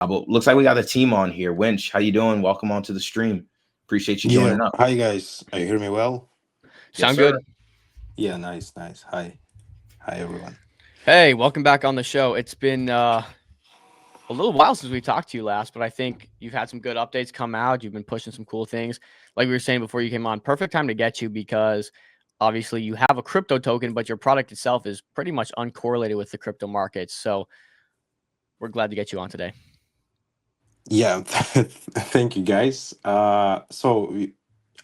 But looks like we got a team on here. Winch, how you doing? Welcome onto the stream. Appreciate you Yeah. joining up. Hi guys. You hear me well? Yes, Sound sir. good? Yeah. Nice. Nice. Hi. Hi everyone. Hey, welcome back on the show. It's been a little while since we talked to you last, but I think you've had some good updates come out. You've been pushing some cool things. Like we were saying before you came on, perfect time to get you because obviously you have a crypto token, but your product itself is pretty much uncorrelated with the crypto markets. So we're glad to get you on today. Yeah. Thank you guys.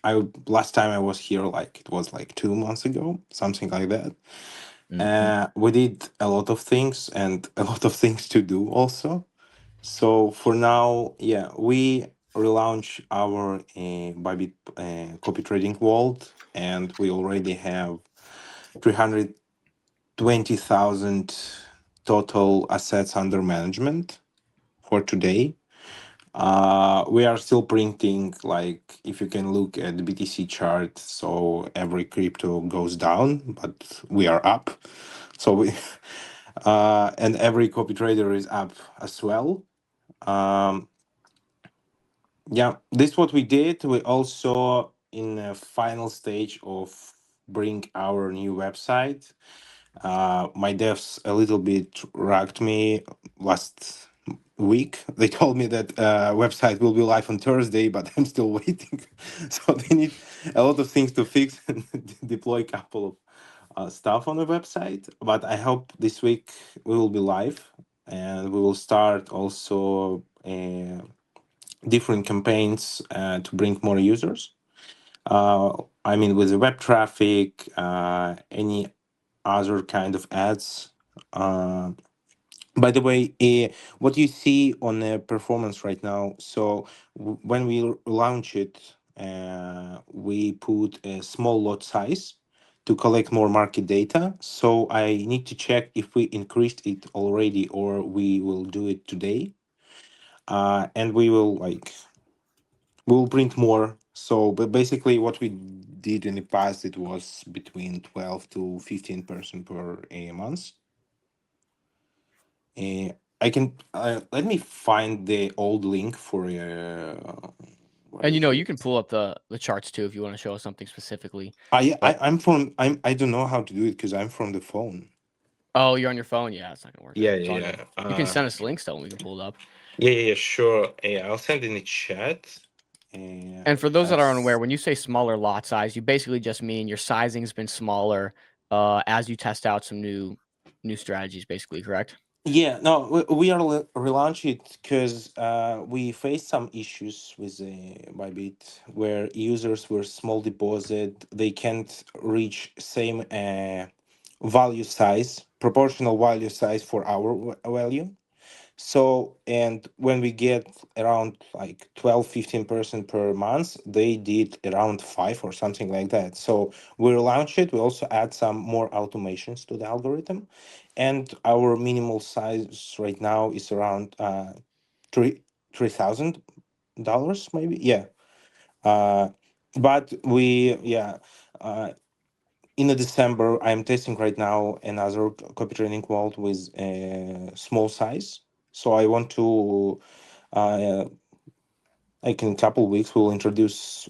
I last time I was here, like it was like 2 months ago, something like that. Mhm. We did a lot of things and a lot of things to do also. So for now, yeah, we relaunch our Bybit copy trading vault, and we already have 320,000 total assets under management for today. We are still printing, like, if you can look at the BTC chart, so every crypto goes down, but we are up. So we, and every copy trader is up as well. Um, yeah, this is what we did. We also in a final stage of bring our new website. My devs a little bit ragged me last week. They told me that website will be live on Thursday, but I'm still waiting. So they need a lot of things to fix and deploy a couple of stuff on the website. But I hope this week we will be live, and we will start also different campaigns to bring more users. I mean, with the web traffic, any other kind of ads. Uh, by the way, what you see on the performance right now, so when we launch it, we put a small lot size to collect more market data. So I need to check if we increased it already or we will do it today. And we will we'll print more. So, but basically, what we did in the past, it was between 12 to 15% per a month. Uh, I can let me find the old link for where And is you it? can pull up the charts too if you want to show us something specifically. I But I'm from I don't know how to do it because I'm from the phone. oh, you're on your phone? Yeah, it's not gonna work. Yeah, It's all yeah, good. yeah. You can send us links though and we can pull it up. Sure. I'll send in the chat. And for those that are unaware, As when you say smaller lot size, you basically just mean your sizing's been smaller as you test out some new strategies, basically, correct? Yeah, no, we are relaunch it because we faced some issues with Bybit where users were small deposit, they can't reach same value size, proportional value size for our value. So, and when we get around like 12-15% per month, they did around 5 or something like that. So we relaunch it. We also add some more automations to the algorithm. And our minimal size right now is around three $3,000 maybe. Yeah. Uh, but we, yeah. Uh, in the December, I'm testing right now another copy training vault with a small size. So I want to, uh, like in a couple weeks, we'll introduce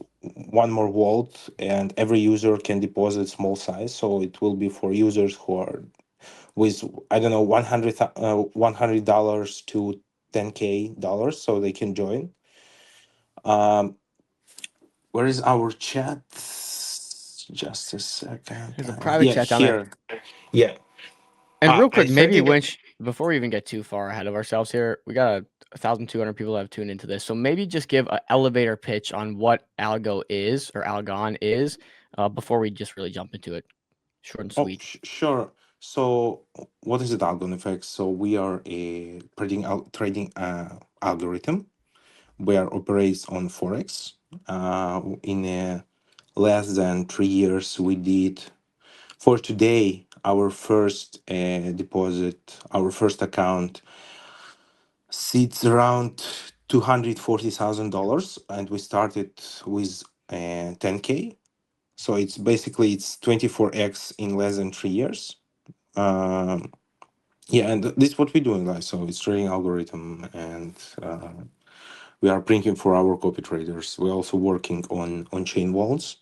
one more vault, and every user can deposit small size. So it will be for users who are with I don't know $100 to $10K, so they can join. Um, where is our chat? Just a second. There's a private Yeah, chat down there. here. Yeah. And real I quick, sent maybe it. Winch, before we even get too far ahead of ourselves here, we got 1,200 people that have tuned into this. So maybe just give an elevator pitch on what Algo is or Algon is before we just really jump into it. Short and Oh, sweet. sure. So, what is it, ALGONFX? So, we are a trading algorithm where operates on forex. In less than 3 years, we did for today our first deposit, our first account sits around $240,000, and we started with 10K. So it's basically it's 24x in less than 3 years. Um, Yeah, and this is what we're doing, like, so it's trading algorithm, and we are printing for our copy traders. We're also working on chain walls,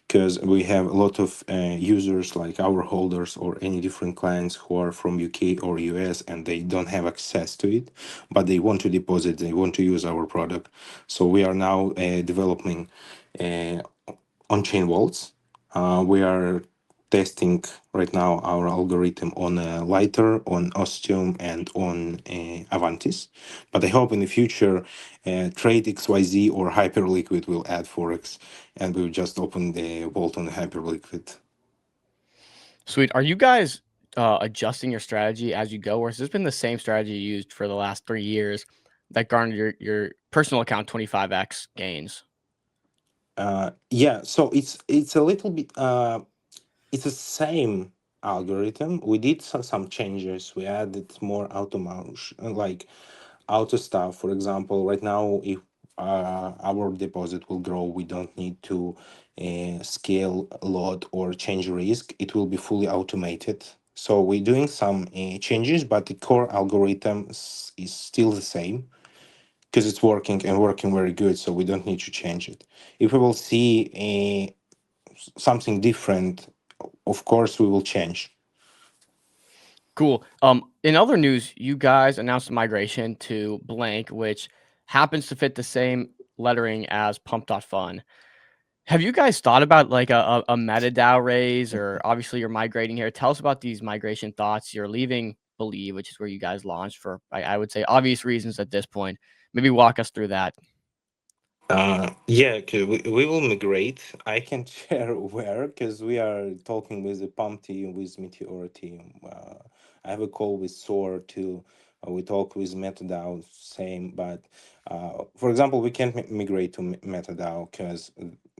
because we have a lot of users like our holders or any different clients who are from UK or US, and they don't have access to it, but they want to deposit, they want to use our product. So we are now developing uh, on-chain wallets. We are testing right now our algorithm on Lighter, on Ostium, and on Avantis. But I hope in the future, Trade XYZ or Hyperliquid will add Forex, and we'll just open the vault on the Hyperliquid. Sweet. Are you guys adjusting your strategy as you go, or has this been the same strategy you used for the last 3 years that garnered your personal account 25x gains? Yeah, so it's a little bit it's the same algorithm. We did some changes. We added more automation, like auto stuff. For example, right now, if our deposit will grow, we don't need to scale a lot or change risk. It will be fully automated. So we're doing some changes, but the core algorithm is still the same, because it's working and working very good. So we don't need to change it. If we will see something different, of course we will change. Cool. In other news, you guys announced a migration to Blank, which happens to fit the same lettering as Pump.fun. Have you guys thought about like a MetaDAO raise, or obviously you're migrating here? Tell us about these migration thoughts. You're leaving Believe, which is where you guys launched for, I would say, obvious reasons at this point. Maybe walk us through that. Yeah, we will migrate. I can share where, because we are talking with the Pump team, with Meteor team. I have a call with Soar too. We talk with MetaDAO, same. But for example, we can't migrate to MetaDAO because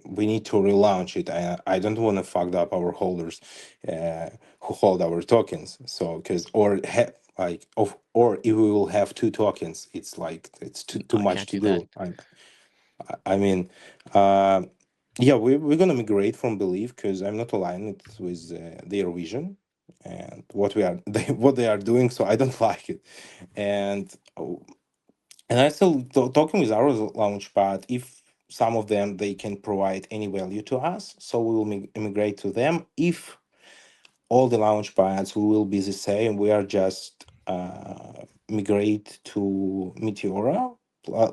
we need to relaunch it. I don't want to fuck up our holders who hold our tokens. So because or if we will have two tokens, it's like it's too I much can't to do that. do. I mean, uh, yeah, we're gonna migrate from Belief because I'm not aligned with their vision and what we are what they are doing. So I don't like it, and and I still talking with our launchpad. If some of them they can provide any value to us, so we will migrate to them. If all the launch pads will be the same, we are just migrate to Meteora,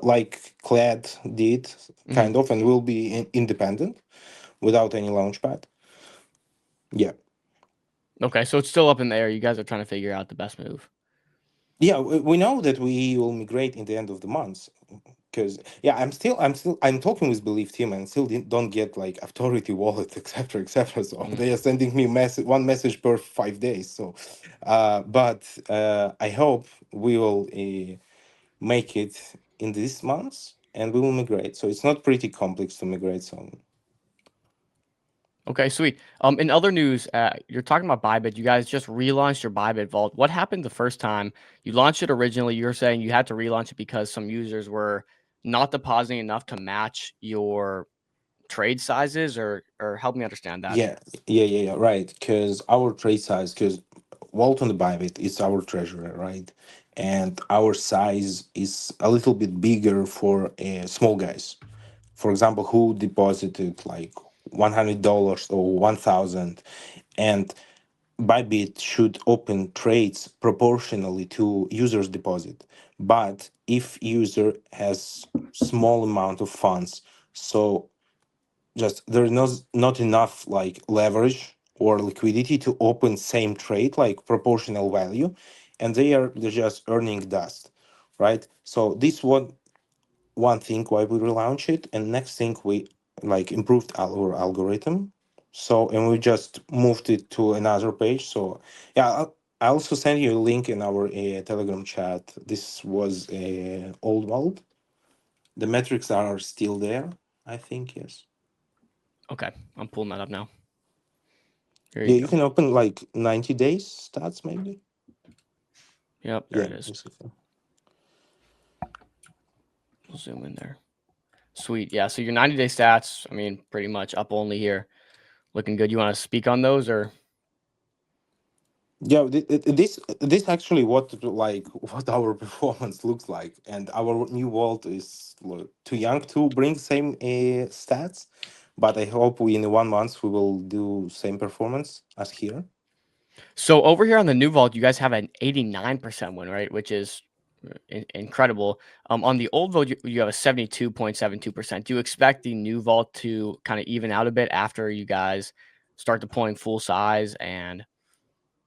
like Clad did, Mhm. kind of, and will be independent without any launchpad. Yeah, Okay, so it's still up in the air. You guys are trying to figure out the best move. yeah, we know that we will migrate in the end of the month. Because yeah, I'm talking with Belief team and still don't get like authority wallet, etc. So Mhm. they are sending me one message per 5 days. So but I hope we will make it in this month, and we will migrate. So it's not pretty complex to migrate. So Okay, sweet. In other news, you're talking about Bybit. You guys just relaunched your Bybit vault. What happened the first time you launched it originally? You were saying you had to relaunch it because some users were not depositing enough to match your trade sizes, or help me understand that. yeah, right. Because our trade size, because Walt on the Bybit is our treasurer, right? And our size is a little bit bigger for small guys. For example, who deposited like $100 or 1,000, and Bybit should open trades proportionally to user's deposit. But if user has small amount of funds, so just there's not enough like leverage or liquidity to open same trade like proportional value, and they're just earning dust, right? So this one thing why we relaunch it, and next thing we like improved our algorithm. So and we just moved it to another page. So yeah, I also sent you a link in our Telegram chat. This was a old vault. The metrics are still there, I think. Yes. Okay, I'm pulling that up now. Here you Yeah, you go. can open like 90 days stats maybe. Yep, there Yeah. it is. Basically. We'll zoom in there. Sweet. Yeah. So your 90-day stats, I mean, pretty much up only here. Looking good. You want to speak on those, or? Yeah, this actually what our performance looks like, and our new vault is too young to bring same stats, but I hope in 1 month we will do same performance as here. So over here on the new vault, you guys have an 89% win rate, which is incredible. On the old vault, you have a 72.72%. Do you expect the new vault to kind of even out a bit after you guys start deploying full size and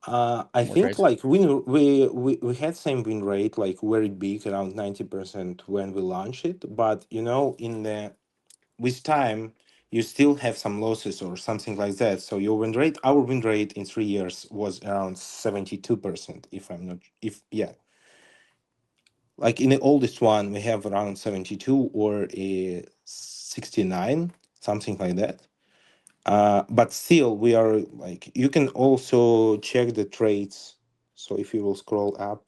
I more think trades? like we had same win rate like very big around 90% when we launched it, but in the with time you still have some losses or something like that. So our win rate in 3 years was around 72%. If I'm not, if yeah, like in the oldest one we have around 72 or a 69, something like that. But still, we are like you can also check the trades. So if you will scroll up,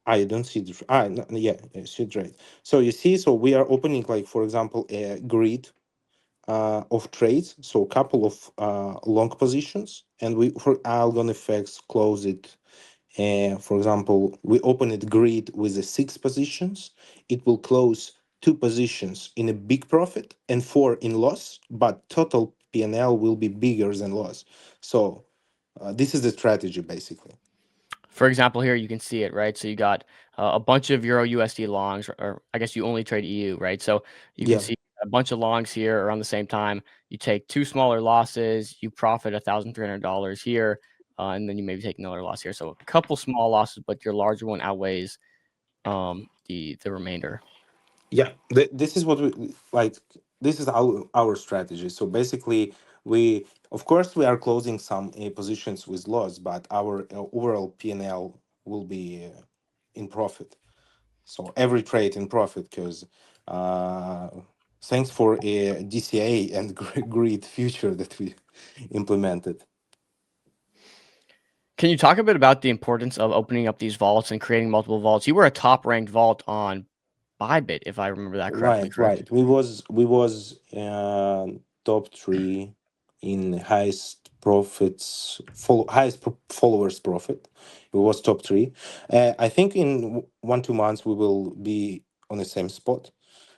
I don't see the no, yeah, I see trade. So you see, so we are opening like for example a grid of trades, so a couple of long positions, and we for ALGONFX close it. For example, we open it grid with the 6 positions. It will close 2 positions in a big profit and 4 in loss, but total PNL will be bigger than loss. So this is the strategy basically. For example, here you can see it, right? So you got a bunch of Euro USD longs, or I guess you only trade EU, right? So you can Yeah. see a bunch of longs here around the same time. You take 2 smaller losses, you profit $1,300 here, and then you maybe take another loss here. So a couple small losses, but your larger one outweighs the remainder. Yeah, this is what we like. This is our strategy. So basically, we of course we are closing some positions with loss, but our overall P&L will be in profit. So every trade in profit because uh, thanks for a DCA and great feature that we implemented. Can you talk a bit about the importance of opening up these vaults and creating multiple vaults? You were a top ranked vault on Bybit, if I remember that correctly, Right, correct? right. We was top three in highest profits, followers profit. We was top three. I think in 1 2 months we will be on the same spot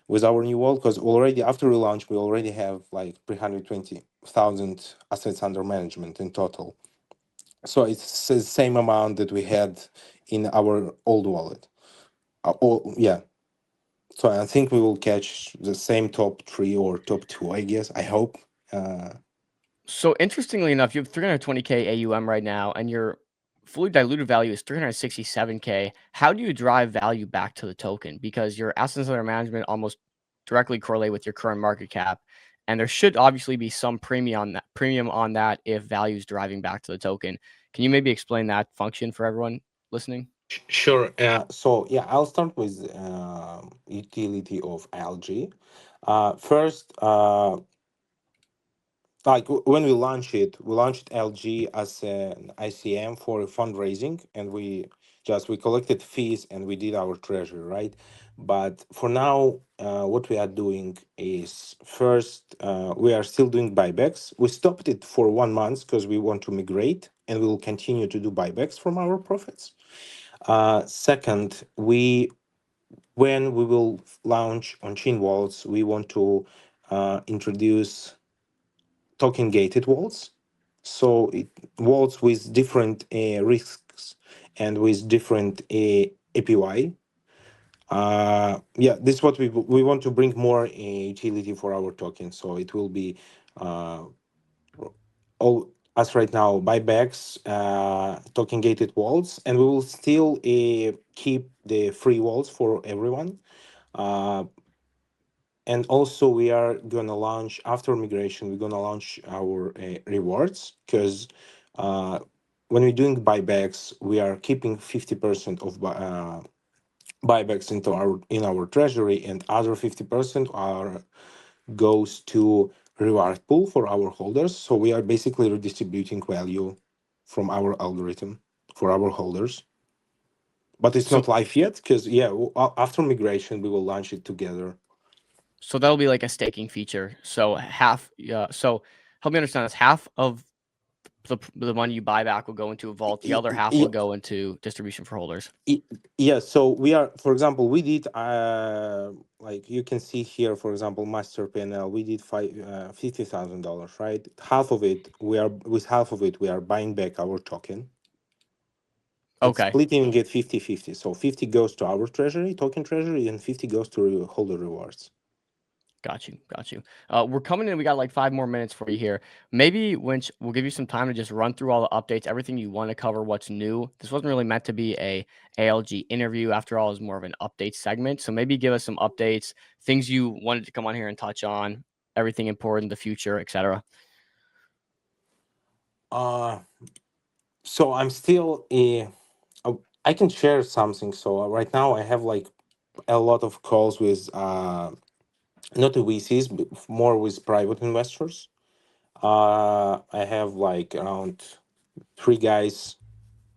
with our new world because already after we launch we already have like 320,000 assets under management in total. So it's the same amount that we had in our old wallet. Yeah, so I think we will catch the same top three or top two, I guess. I hope. Uh, So interestingly enough, you have 320K AUM right now, and your fully diluted value is 367K. How do you drive value back to the token? Because your assets under management almost directly correlate with your current market cap, and there should obviously be some premium on that if value is driving back to the token. Can you maybe explain that function for everyone listening? Sure. So yeah, I'll start with utility of ALG. First, when we launched LG as an ICM for fundraising, and we collected fees and we did our treasury, right? But for now, what we are doing is first we are still doing buybacks. We stopped it for 1 month because we want to migrate, and we will continue to do buybacks from our profits. Second, we when we will launch on chain wallets, we want to introduce token gated walls. So it walls with different risks and with different APY. Yeah, this is what we want to bring more utility for our token. So it will be uh, all as right now buybacks, token gated walls, and we will still keep the free walls for everyone. Uh, and also we are gonna launch after migration, we're gonna launch our rewards because uh, when we're doing buybacks we are keeping 50% of buybacks into our treasury, and other 50% are goes to reward pool for our holders. So we are basically redistributing value from our algorithm for our holders, but it's So not live yet because yeah, after migration we will launch it together. So that'll be like a staking feature. So half, so help me understand this. Half of the money you buy back will go into a vault. The other half will go into distribution for holders. Yeah, so we are, for example, we did like you can see here, for example, master PNL, we did $50,000, right? Half of it, we are buying back our token. It's Okay. splitting it 50-50. So 50 goes to our treasury, token treasury, and 50 goes to holder rewards. Got you. We're coming in. We got like 5 more minutes for you here. Maybe Winch, we'll give you some time to just run through all the updates, everything you want to cover, what's new. This wasn't really meant to be a ALG interview. After all, it's more of an update segment. So maybe give us some updates, things you wanted to come on here and touch on, everything important, the future, etc. So I'm still I can share something. So right now I have like a lot of calls with not the VCs, but more with private investors. I have like around 3 guys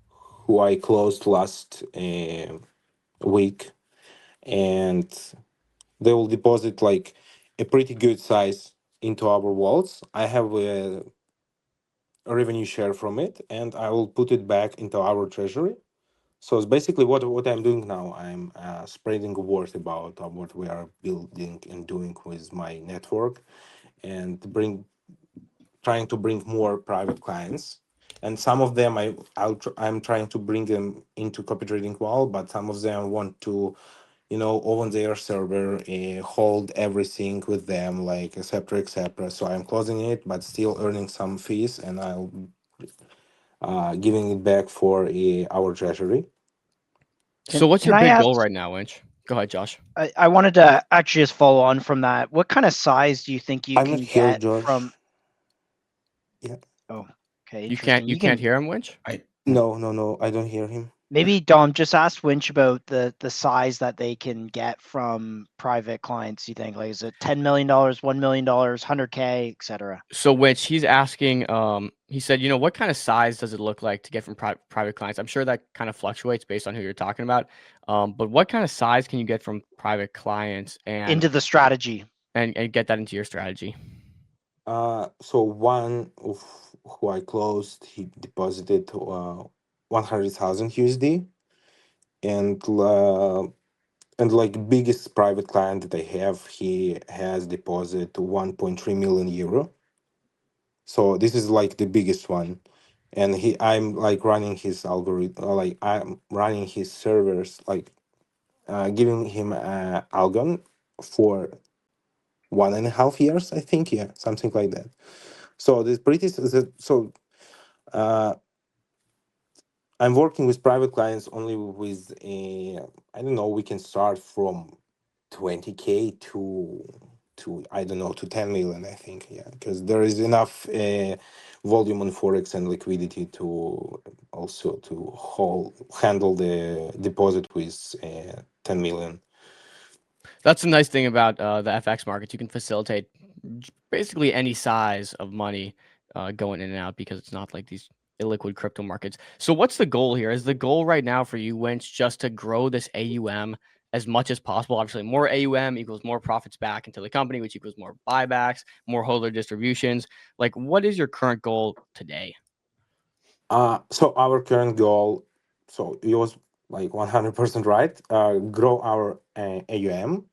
who I closed last week, and they will deposit like a pretty good size into our wallets. I have a revenue share from it, and I will put it back into our treasury. So it's basically what I'm doing now. I'm spreading word about what we are building and doing with my network, and trying to bring more private clients. And some of them I'm trying to bring them into copy trading wall, but some of them want to, open their server, hold everything with them, like etc. etc. So I'm closing it, but still earning some fees, and I'll giving it back for our treasury. So what's your Can I big ask, goal right now, Winch? Go ahead, Josh. I wanted to actually just follow on from that. What kind of size do you think you I'm can not here, get Josh. from? Yeah. Oh, okay, You interesting. can't hear him, Winch? No, I don't hear him. Maybe Dom, just ask Winch about the size that they can get from private clients. You think, like, is it $10 million, $1 million, 100K, etc.? So Winch, he's asking, he said, what kind of size does it look like to get from private clients? I'm sure that kind of fluctuates based on who you're talking about. But what kind of size can you get from private clients Into the strategy. and get that into your strategy? So one of who I closed, he deposited 100,000 USD, and like biggest private client that I have, he has deposited 1.3 million euro. So this is like the biggest one, and I'm like running his algorithm, like I'm running his servers, like giving him Algon for 1.5 years, I think, yeah, something like that. So this pretty so I'm working with private clients only with I don't know, we can start from 20K to I don't know, to 10 million, I think, yeah, because there is enough volume on forex and liquidity to also to handle the deposit with 10 million. That's the nice thing about the FX markets. You can facilitate basically any size of money going in and out because it's not like these illiquid crypto markets. So what's the goal here? Is the goal right now for you, Winch, just to grow this AUM as much as possible? Obviously, more AUM equals more profits back into the company, which equals more buybacks, more holder distributions. Like, what is your current goal today? So our current goal, so it was like 100% right, grow our AUM,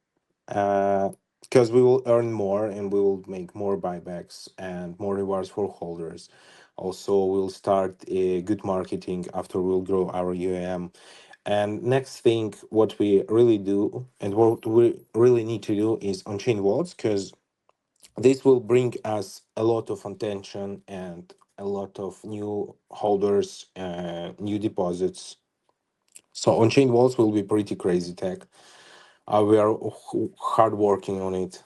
because we will earn more and we will make more buybacks and more rewards for holders. Also, we'll start a good marketing after we'll grow our AUM. And next thing, what we really do and what we really need to do is on-chain wallets, because this will bring us a lot of attention and a lot of new holders, new deposits. So on-chain wallets will be pretty crazy tech. We are hard working on it.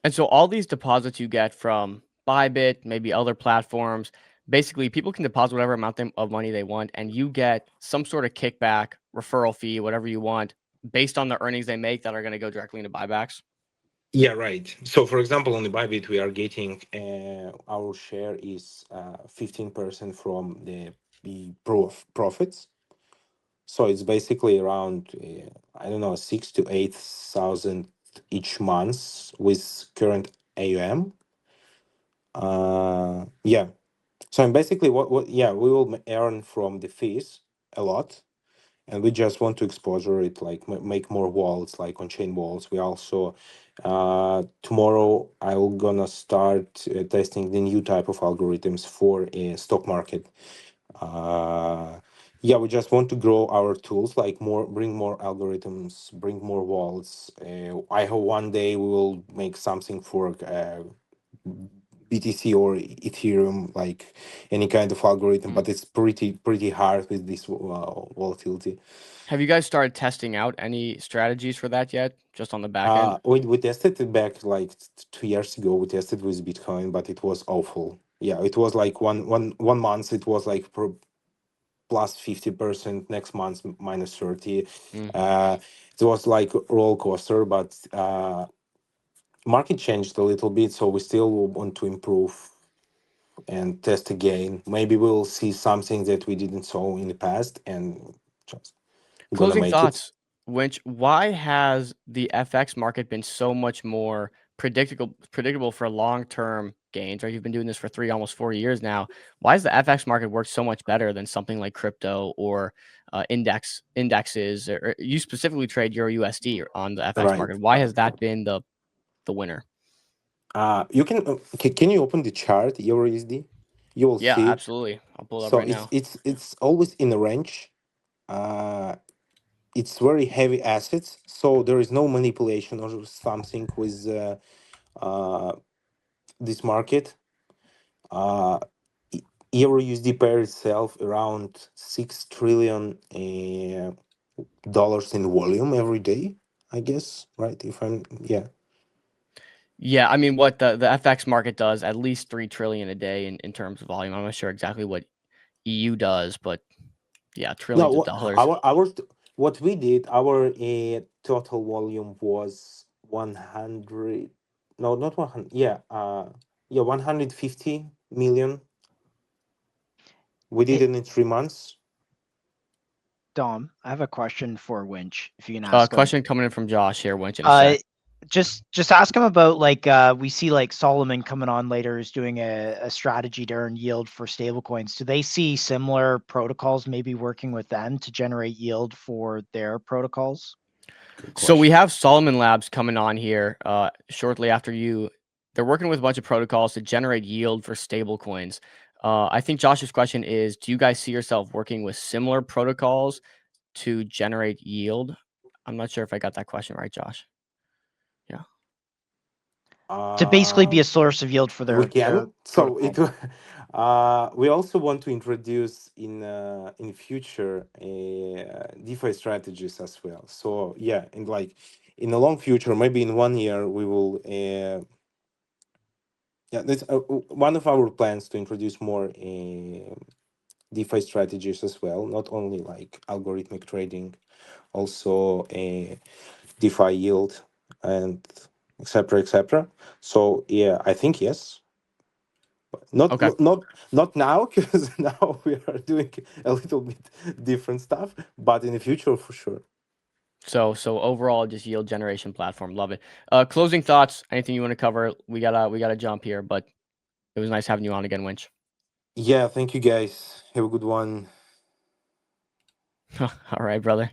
And so all these deposits you get from Bybit, maybe other platforms, basically people can deposit whatever amount of money they want, and you get some sort of kickback, referral fee, whatever you want, based on the earnings they make that are going to go directly into buybacks. Yeah, right. So, for example, on the Bybit, we are getting our share is 15% from the profits. So it's basically around I don't know, 6 to 8 thousand each month with current AUM. Yeah, So and basically, what yeah, we will earn from the fees a lot, and we just want to exposure it, like make more wallets, like on-chain wallets. We also tomorrow I will gonna start testing the new type of algorithms for a stock market. Yeah, we just want to grow our tools, like more, bring more algorithms, bring more wallets. I hope one day we will make something for BTC or Ethereum, like any kind of algorithm, but it's pretty hard with this volatility. Have you guys started testing out any strategies for that yet? Just on the back end? We tested it back like 2 years ago. We tested with Bitcoin, but it was awful. Yeah, it was like one month. It was like plus 50%. Next month minus 30. It was like roller coaster, but market changed a little bit, so we still want to improve and test again. Maybe we'll see something that we didn't saw in the past, and just gonna Closing make it. thoughts, Winch, why has the FX market been so much more predictable for long-term gains? Right, you've been doing this for almost 4 years now. Why has the FX market worked so much better than something like crypto or indexes? Or you specifically trade Euro USD on the FX Right. market. Why has that been the winner? You can you open the chart EURUSD? You will Yeah, see it. absolutely. I'll pull it up So right now. it's always in a range. It's very heavy assets, so there is no manipulation or something with this market. EURUSD pair itself around $6 trillion dollars in volume every day, I guess, right? If I'm Yeah, I mean, what the FX market does, at least 3 trillion a day in terms of volume. I'm not sure exactly what EU does, but yeah, trillions of no, dollars. what we did, our total volume was 100, no, not 100, yeah, 150 million. We did Hey, it in 3 months. Dom, I have a question for Winch. If you can ask him. Question coming in from Josh here, Winch, in a sec. Just ask him about, like, we see like Solomon coming on later is doing a strategy to earn yield for stablecoins. Do they see similar protocols maybe working with them to generate yield for their protocols? So we have Solomon Labs coming on here shortly after you. They're working with a bunch of protocols to generate yield for stablecoins. I think Josh's question is, do you guys see yourself working with similar protocols to generate yield? I'm not sure if I got that question right, Josh. Yeah. To basically be a source of yield for We their can. So protocol. we also want to introduce in future DeFi strategies as well. So yeah, and like in the long future, maybe in 1 year, we will. Yeah, that's one of our plans to introduce more DeFi strategies as well. Not only like algorithmic trading, also DeFi yield and etc. etc. So yeah, I think yes. Not Okay. not now, because now we are doing a little bit different stuff, but in the future for sure. So overall, just yield generation platform. Love it. Closing thoughts. Anything you want to cover? We gotta jump here, but it was nice having you on again, Winch. Yeah, thank you guys. Have a good one. All right, brother.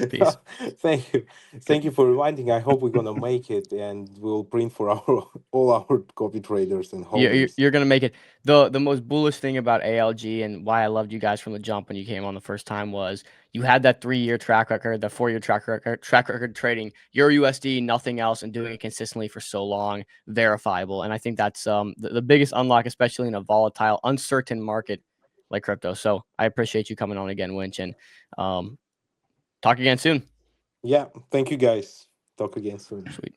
Peace. Thank you for reminding. I hope we're gonna make it, and we'll print for our all our copy traders and holders. You're gonna make it. The most bullish thing about ALG and why I loved you guys from the jump when you came on the first time was you had that 3-year track record, the 4-year track record trading Euro USD, nothing else, and doing it consistently for so long, verifiable. And I think that's the biggest unlock, especially in a volatile, uncertain market like crypto. So I appreciate you coming on again, Winch, and talk again soon. Yeah, thank you guys. Talk again soon. Sweet.